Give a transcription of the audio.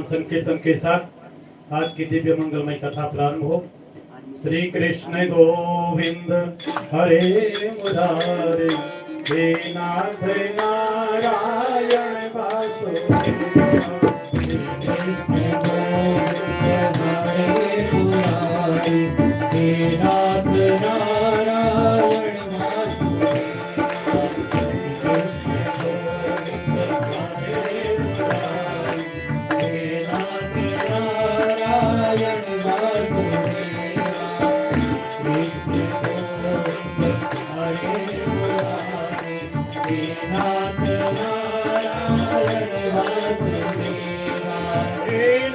संकीर्तन के साथ आज की दिव्य मंगलमय कथा प्रारंभ हो। श्री कृष्ण गोविंद हरे मुरारे, हे नाथ नारायण वासुदेव। श्री कृष्ण गोविंद हरे मुरारे, हे नाथ नारायण वासुदेव। Hare